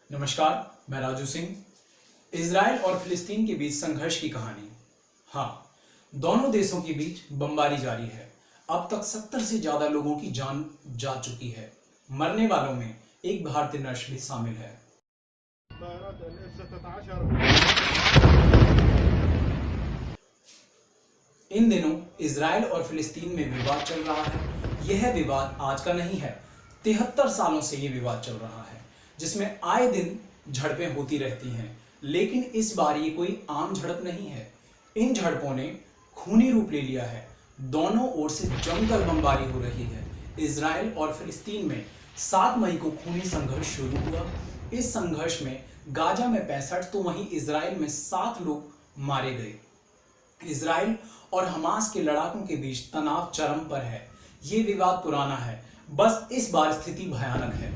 नमस्कार, मैं राजू सिंह। इजराइल और फिलिस्तीन के बीच संघर्ष की कहानी। हाँ, दोनों देशों के बीच बमबारी जारी है। अब तक 70 से ज्यादा लोगों की जान जा चुकी है। मरने वालों में एक भारतीय नर्स भी शामिल है। इन दिनों इजराइल और फिलिस्तीन में विवाद चल रहा है। यह विवाद आज का नहीं है, 73 सालों से यह विवाद चल रहा है, जिसमें आए दिन झड़पें होती रहती हैं। लेकिन इस बार ये कोई आम झड़प नहीं है। इन झड़पों ने खूनी रूप ले लिया है। दोनों ओर से जमकर बमबारी हो रही है। इजराइल और फिलिस्तीन में 7 मई को खूनी संघर्ष शुरू हुआ। इस संघर्ष में गाजा में 65 तो वहीं इजराइल में 7 लोग मारे गए। इजराइल और हमास के लड़ाकों के बीच तनाव चरम पर है। ये विवाद पुराना है, बस इस बार स्थिति भयानक है।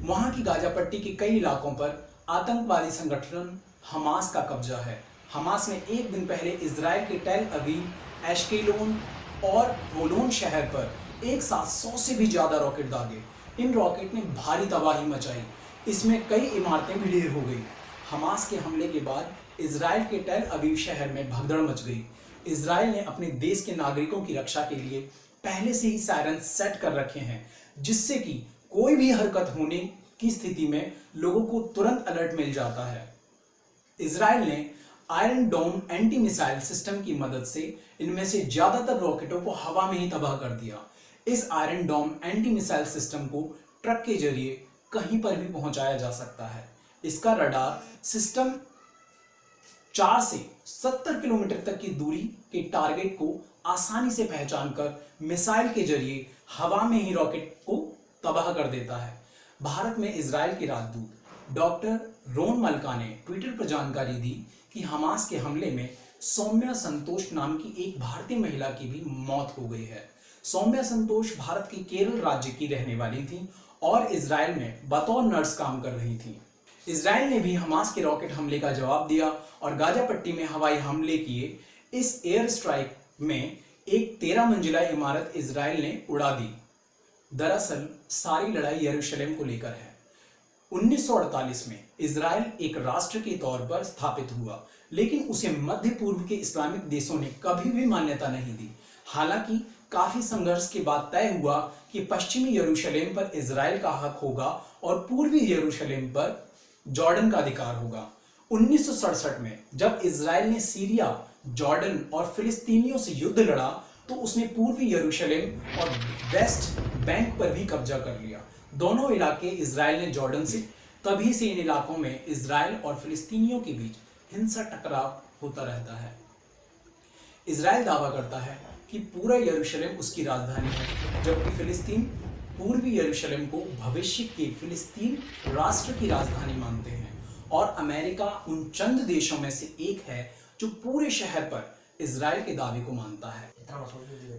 वहां की गाजा पट्टी के कई इलाकों पर आतंकवादी संगठन हमास का कब्जा है। हमास ने एक दिन पहले इजराइल के टेल अवीव, एश्केलोन और होलोन शहर पर एक साथ 100 से भी ज्यादा रॉकेट दागे। इन रॉकेट ने भारी तबाही मचाई। इसमें कई इमारतें भी ढेर हो गई। हमास के हमले के बाद इजराइल के टेल अवीव शहर में भगदड़ मच गई। इजराइल ने अपने देश के नागरिकों की रक्षा के लिए पहले से ही सायरन सेट कर रखे हैं, जिससे कि कोई भी हरकत होने की स्थिति में लोगों को तुरंत अलर्ट मिल जाता है। इजराइल ने आयरन डोम एंटी मिसाइल सिस्टम की मदद से इनमें से ज्यादातर रॉकेटों को हवा में ही तबाह कर दिया। इस आयरन डोम एंटी मिसाइल सिस्टम को ट्रक के जरिए कहीं पर भी पहुंचाया जा सकता है। इसका रडार सिस्टम 4 से 70 किलोमीटर तक की दूरी के टारगेट को आसानी से पहचान कर मिसाइल के जरिए हवा में ही रॉकेट को तबाह कर देता है। भारत में इजराइल के राजदूत डॉक्टर रोन मल्का ने ट्विटर पर जानकारी दी कि हमास के हमले में सौम्या संतोष नाम की एक भारतीय महिला की भी मौत हो गई है। सौम्या संतोष भारत के केरल राज्य की रहने वाली थी और इजराइल में बतौर नर्स काम कर रही थी। इजराइल ने भी हमास के रॉकेट हमले का जवाब दिया और गाजा पट्टी में हवाई हमले किए। इस एयर स्ट्राइक में एक 13 मंजिला इमारत इजराइल ने उड़ा दी। दरअसल सारी लड़ाई यरूशलेम को लेकर है। 1948 में इजराइल एक राष्ट्र के तौर पर स्थापित हुआ, लेकिन उसे मध्य पूर्व के इस्लामिक देशों ने कभी भी मान्यता नहीं दी। हालांकि काफी संघर्ष के बाद तय हुआ कि पश्चिमी यरूशलेम पर इजराइल का हक होगा और पूर्वी यरूशलेम पर जॉर्डन का अधिकार होगा। 1967 में जब इजराइल ने सीरिया, जॉर्डन और फिलिस्तीनियों से युद्ध लड़ा तो उसने पूर्वी यरूशलेम और वेस्ट बैंक पर भी कब्जा कर लिया। दोनों इलाके इजराइल ने जॉर्डन से, तभी से इन इलाकों में इजराइल और फिलिस्तीनियों के बीच हिंसा टकराव होता रहता है। इजराइल दावा करता है कि पूरा यरूशलेम उसकी राजधानी है, जबकि फिलिस्तीन पूर्वी यरूशलेम को भविष्य के फिलिस्तीन राष्ट्र की राजधानी मानते हैं। और अमेरिका उन चंद देशों में से एक है जो पूरे शहर पर इजराइल के दावे को मानता है।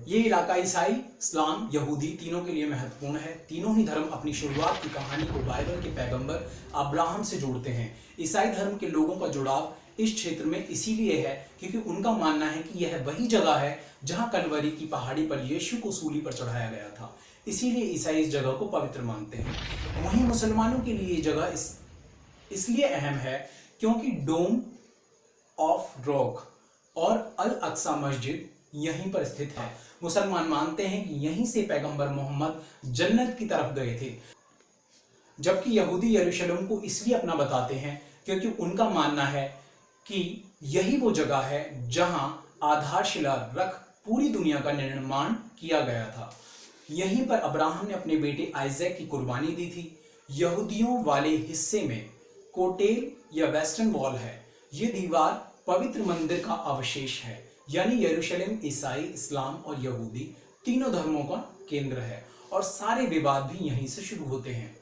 ये इलाका ईसाई, इस्लाम, यहूदी तीनों के लिए महत्वपूर्ण है। तीनों ही धर्म अपनी शुरुआत की कहानी को बाइबल के पैगंबर अब्राहम से जोड़ते हैं। ईसाई धर्म के लोगों का जुड़ाव इस क्षेत्र में इसीलिए है क्योंकि उनका मानना है कि यह वही जगह है जहां कलवरी की पहाड़ी पर यीशु को सूली पर चढ़ाया गया था। इसीलिए ईसाई इस जगह को पवित्र मानते हैं। वहीं मुसलमानों के लिए ये जगह इसलिए अहम है क्योंकि डोम ऑफ रॉक और अल अक्सा मस्जिद यहीं पर स्थित है। मुसलमान मानते हैं कि यहीं से पैगंबर मोहम्मद जन्नत की तरफ गए थे, जबकि यहूदी यरूशलेम को इसलिए अपना बताते हैं क्योंकि उनका मानना है कि यही वो जगह है जहां आधारशिला रख पूरी दुनिया का निर्माण किया गया था। यहीं पर अब्राहम ने अपने बेटे आइजैक की कुर्बानी दी थी। यहूदियों वाले हिस्से में कोटेल या वेस्टर्न वॉल है। ये दीवार पवित्र मंदिर का अवशेष है, यानी यरूशलेम ईसाई, इस्लाम और यहूदी तीनों धर्मों का केंद्र है और सारे विवाद भी यहीं से शुरू होते हैं।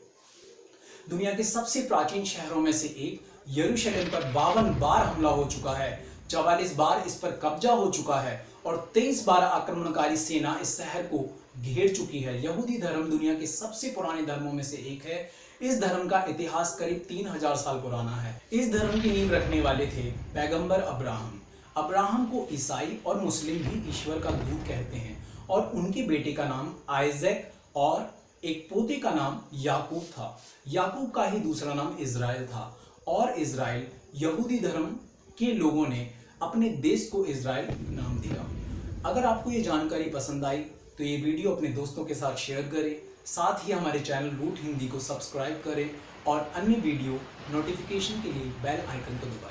दुनिया के सबसे प्राचीन शहरों में से एक यरूशलेम पर 52 बार हमला हो चुका है, 44 बार इस पर कब्जा हो चुका है और 23 बार आक्रमणकारी सेना इस शहर को घेर चुकी है। यहूदी धर्म दुनिया के सबसे पुराने धर्मों में से एक है। इस धर्म का इतिहास करीब 3000 साल पुराना है। इस धर्म की नींव रखने वाले थे पैगंबर अब्राहम। अब्राहम को ईसाई और मुस्लिम भी ईश्वर का दूत कहते हैं और उनके बेटे का नाम आइजैक और एक पोते का नाम याकूब था। याकूब का ही दूसरा नाम इज़राइल था और इज़राइल यहूदी धर्म के लोगों ने अपने देश को इज़राइल नाम दिया। अगर आपको ये जानकारी पसंद आई तो ये वीडियो अपने दोस्तों के साथ शेयर करें, साथ ही हमारे चैनल रूट हिंदी को सब्सक्राइब करें और अन्य वीडियो नोटिफिकेशन के लिए बेल आइकन को दबाएं।